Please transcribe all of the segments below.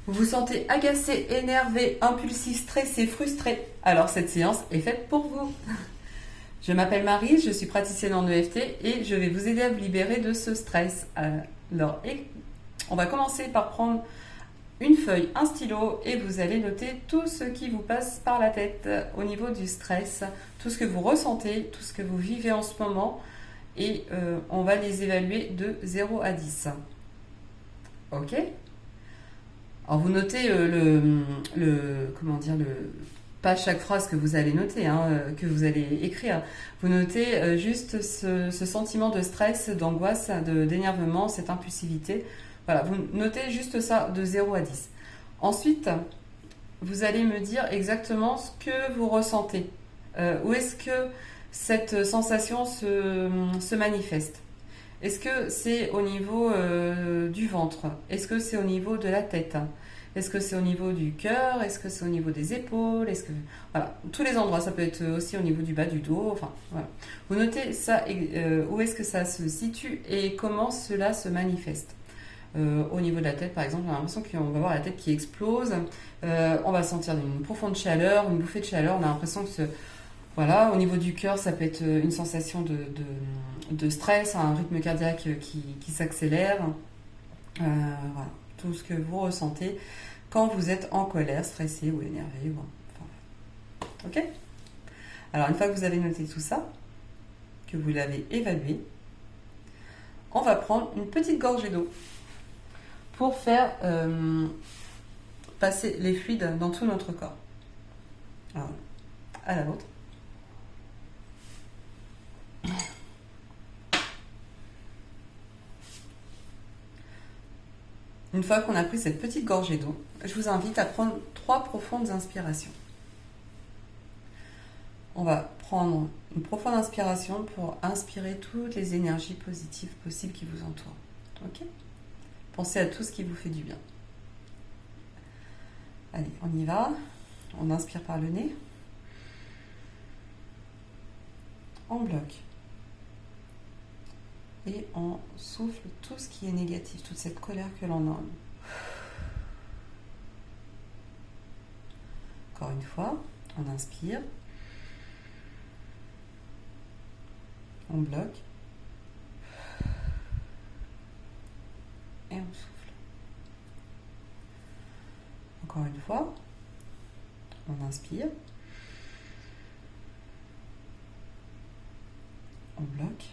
Vous vous sentez agacé, énervé, impulsif, stressé, frustré? Alors cette séance est faite pour vous. Je m'appelle Marie, je suis praticienne en EFT et je vais vous aider à vous libérer de ce stress. Alors, on va commencer par prendre une feuille, un stylo et vous allez noter tout ce qui vous passe par la tête au niveau du stress, tout ce que vous ressentez, tout ce que vous vivez en ce moment et on va les évaluer de 0 à 10. Ok? Alors vous notez pas chaque phrase que vous allez noter, que vous allez écrire. Vous notez juste ce sentiment de stress, d'angoisse, d'énervement, cette impulsivité. Voilà, vous notez juste ça de 0 à 10. Ensuite, vous allez me dire exactement ce que vous ressentez. Où est-ce que cette sensation se manifeste? Est-ce que c'est au niveau du ventre? Est-ce que c'est au niveau de la tête? Est-ce que c'est au niveau du cœur? Est-ce que c'est au niveau des épaules? Voilà, tous les endroits. Ça peut être aussi au niveau du bas du dos. Enfin, voilà. Vous notez ça, où est-ce que ça se situe et comment cela se manifeste. Au niveau de la tête, par exemple, on a l'impression qu'on va avoir la tête qui explose. On va sentir une profonde chaleur, une bouffée de chaleur. On a l'impression que voilà, au niveau du cœur, ça peut être une sensation de stress, un rythme cardiaque qui s'accélère. Voilà, tout ce que vous ressentez quand vous êtes en colère, stressé ou énervé. Ok? Alors, une fois que vous avez noté tout ça, que vous l'avez évalué, on va prendre une petite gorgée d'eau pour faire passer les fluides dans tout notre corps. Alors, à la vôtre. Une fois qu'on a pris cette petite gorgée d'eau, je vous invite à prendre 3 profondes inspirations. On va prendre une profonde inspiration pour inspirer toutes les énergies positives possibles qui vous entourent. Ok? Pensez à tout ce qui vous fait du bien. Allez, on y va. On inspire par le nez. On bloque. Et on souffle tout ce qui est négatif, toute cette colère que l'on a. Encore une fois, on inspire. On bloque. Et on souffle. Encore une fois, on inspire. On bloque.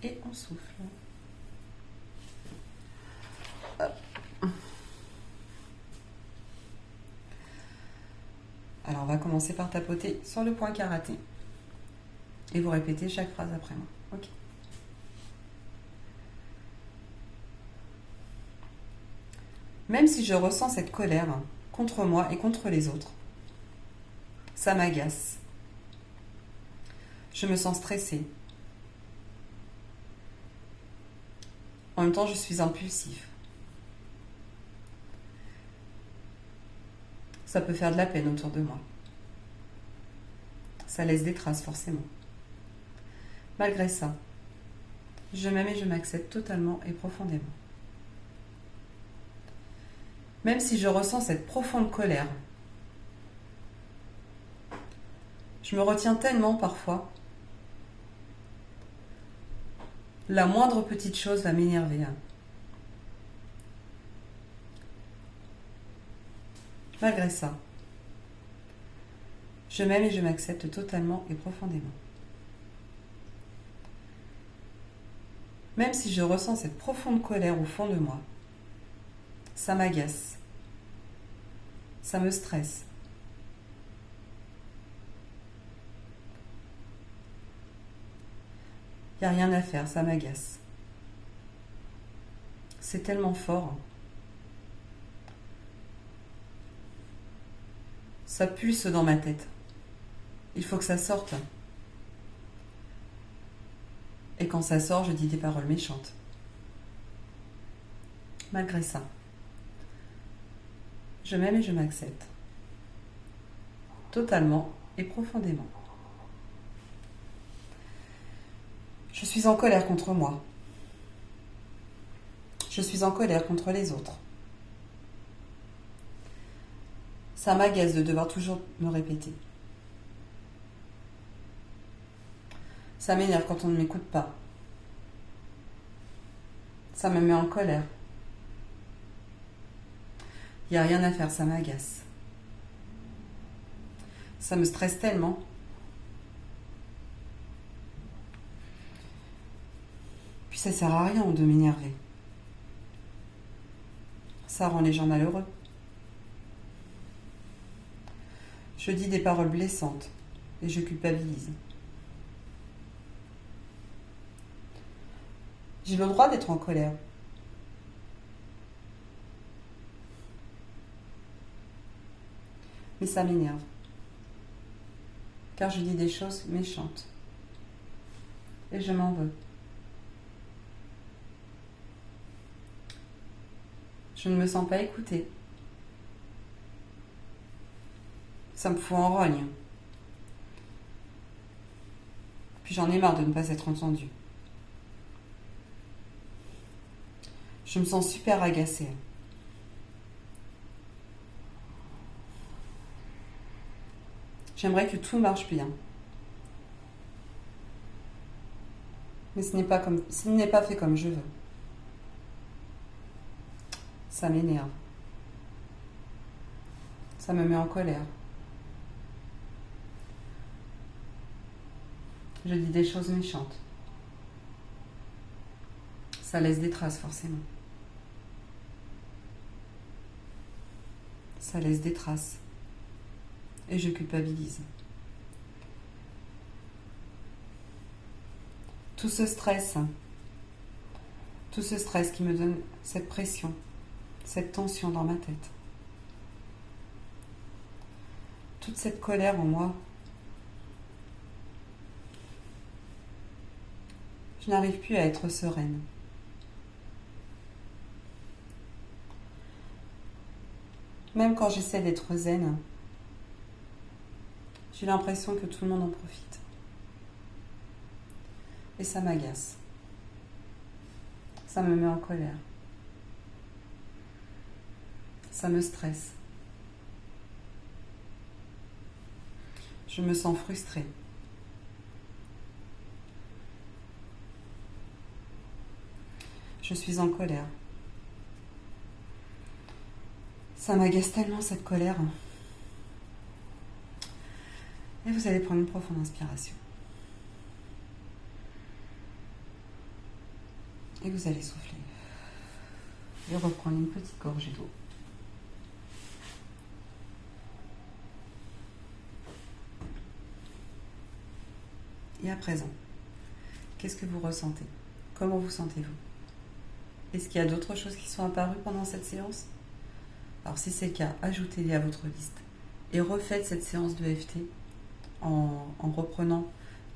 Et on souffle. Hop. Alors on va commencer par tapoter sur le point karaté. Et vous répétez chaque phrase après moi. Ok. Même si je ressens cette colère contre moi et contre les autres, ça m'agace. Je me sens stressée. En même temps, je suis impulsif. Ça peut faire de la peine autour de moi. Ça laisse des traces, forcément. Malgré ça, je m'aime et je m'accepte totalement et profondément. Même si je ressens cette profonde colère, je me retiens tellement parfois. La moindre petite chose va m'énerver. Malgré ça, je m'aime et je m'accepte totalement et profondément. Même si je ressens cette profonde colère au fond de moi, ça m'agace, ça me stresse. Il n'y a rien à faire, ça m'agace. C'est tellement fort. Ça pulse dans ma tête. Il faut que ça sorte. Et quand ça sort, je dis des paroles méchantes. Malgré ça, je m'aime et je m'accepte. Totalement et profondément. Je suis en colère contre moi. Je suis en colère contre les autres. Ça m'agace de devoir toujours me répéter. Ça m'énerve quand on ne m'écoute pas. Ça me met en colère. Il n'y a rien à faire, ça m'agace. Ça me stresse tellement. Puis ça sert à rien de m'énerver. Ça rend les gens malheureux. Je dis des paroles blessantes et je culpabilise. J'ai le droit d'être en colère. Mais ça m'énerve. Car je dis des choses méchantes. Et je m'en veux. Je ne me sens pas écoutée. Ça me fout en rogne. Puis j'en ai marre de ne pas être entendue. Je me sens super agacée. J'aimerais que tout marche bien. Mais ce n'est pas fait comme je veux. Ça m'énerve. Ça me met en colère. Je dis des choses méchantes. Ça laisse des traces forcément. Ça laisse des traces. Et je culpabilise. Tout ce stress qui me donne cette pression, cette tension dans ma tête, toute cette colère en moi, je n'arrive plus à être sereine. Même quand j'essaie d'être zen, j'ai l'impression que tout le monde en profite. Et ça m'agace. Ça me met en colère. Ça me stresse. Je me sens frustrée. Je suis en colère. Ça m'agace tellement cette colère. Et vous allez prendre une profonde inspiration. Et vous allez souffler. Et reprendre une petite gorgée d'eau. Et à présent, qu'est-ce que vous ressentez? Comment vous sentez-vous? Est-ce qu'il y a d'autres choses qui sont apparues pendant cette séance? Alors si c'est le cas, ajoutez-les à votre liste. Et refaites cette séance de FT en reprenant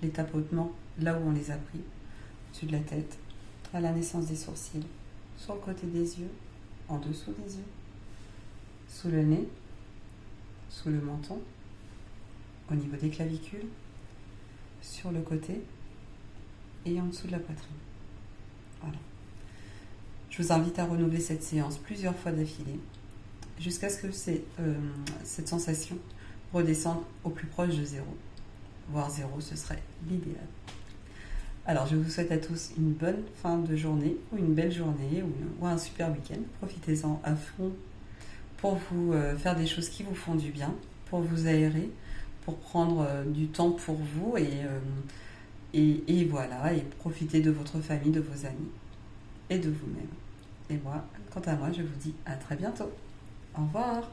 les tapotements là où on les a pris, au-dessus de la tête, à la naissance des sourcils, sur le côté des yeux, en dessous des yeux, sous le nez, sous le menton, au niveau des clavicules, sur le côté et en dessous de la poitrine. Voilà. Je vous invite à renouveler cette séance plusieurs fois d'affilée jusqu'à ce que cette sensation redescende au plus proche de 0. Voire 0, ce serait l'idéal. Alors, je vous souhaite à tous une bonne fin de journée, ou une belle journée, ou un super week-end. Profitez-en à fond pour vous faire des choses qui vous font du bien, pour vous aérer, pour prendre du temps pour vous, et voilà, et profitez de votre famille, de vos amis, et de vous-même. Et moi, quant à moi, je vous dis à très bientôt. Au revoir.